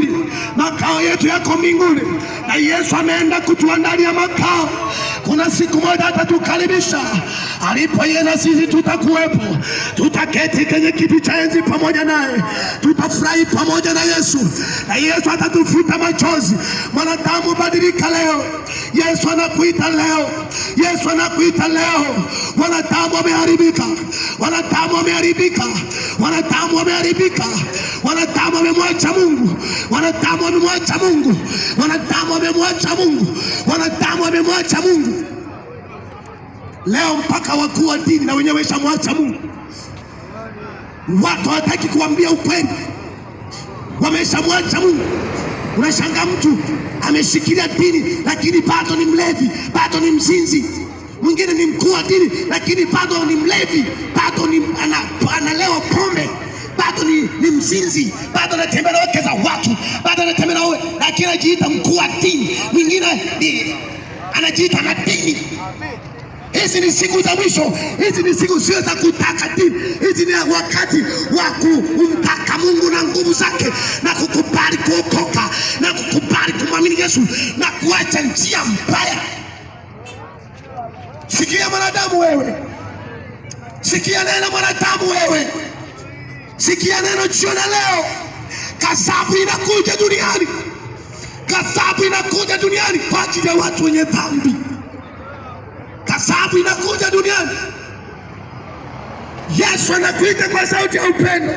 mbinguni, makao yetu yako mbinguni, na Yesu ameenda kutuandalia makao. Kuna siku moja atatukaribisha, alipo yeye na sisi tutakuwepo, tutaketi kwenye kiti cha enzi pamoja naye, tutafurahi pamoja na Yesu, na Yesu atatufuta machozi. Mwanadamu, badilika leo. Yesu anakuita leo, Yesu anakuita leo. Wanadamu wameharibika, wanadamu wameharibika, wanadamu wameharibika, wanadamu wamemwacha Mungu, wanadamu wamemwacha Mungu, wanadamu wamemwacha Mungu, wanadamu wamemwacha Mungu. Leo mpaka wakuu wa dini na wenyewe wameshamwacha Mungu. Watu hawataki kuambia ukweli, wameshamwacha Mungu. Unashangaa mtu ameshikilia dini lakini bado ni mlevi, bado ni mzinzi. Mwingine ni mkuu wa dini lakini bado ni mlevi, bado ni analewa pombe, bado ni mzinzi, bado anatembea na wake za watu, bado anatembea na wewe, lakini anajiita mkuu wa dini. Mwingine anajiita na dini. Hizi ni siku za mwisho. Hizi ni siku sio za kutaka dini. Hizi ni wakati wa kumtaka Mungu na nguvu zake, na kukubali kuokoka, na kukubali kumwamini Yesu, na kuacha njia mbaya. Sikia mwanadamu wewe, sikia neno mwanadamu wewe, sikia neno jioni leo. Ghadhabu inakuja duniani, ghadhabu inakuja duniani kwa ajili ya watu wenye dhambi. Ghadhabu inakuja duniani. Yesu anakuita kwa sauti ya upendo.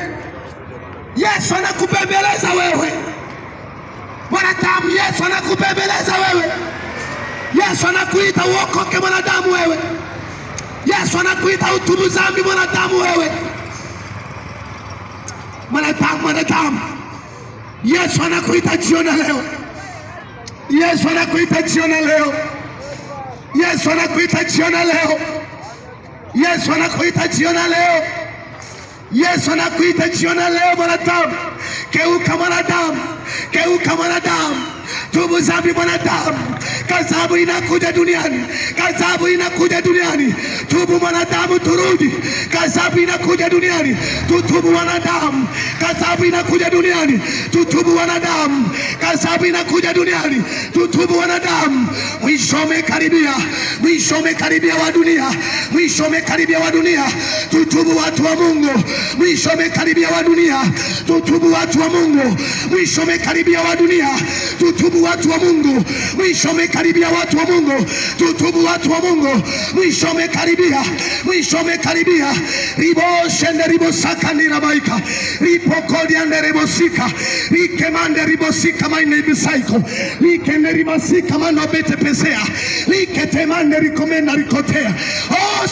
Yesu anakubembeleza wewe mwanadamu, Yesu anakubembeleza wewe. Yesu anakuita uokoke mwanadamu wewe. Yesu anakuita utubu dhambi mwanadamu wewe. Mwanadamu, Yesu anakuita jioni leo. Yesu anakuita jioni leo. Yesu anakuita jioni leo. Yesu anakuita jioni leo. Yesu anakuita jioni leo mwanadamu. Geuka mwanadamu, geuka mwanadamu, tubu dhambi mwanadamu. Ghadhabu inakuja duniani, ghadhabu inakuja duniani. Tubu mwanadamu, turudi. Ghadhabu inakuja duniani, tutubu wanadamu. Ghadhabu inakuja duniani, tutubu wanadamu. Ghadhabu inakuja duniani, tutubu wanadamu. Mwisho umekaribia, mwisho umekaribia wa dunia, mwisho umekaribia wa dunia. Tutubu watu wa Mungu, mwisho umekaribia wa dunia. Tutubu watu wa Mungu, mwisho umekaribia wa dunia. Tutubu watu wa Mungu, mwisho umekaribia watu wa Mungu. Tutubu watu wa Mungu, mwisho umekaribia, mwisho umekaribia. Riboshende ribosaka nirabaika, ripokodi ande ribosika, rikemande ribosika maine bisaiko, rikende ribosika mano bete pesea, riketemande rikomenda rikotea. Oh,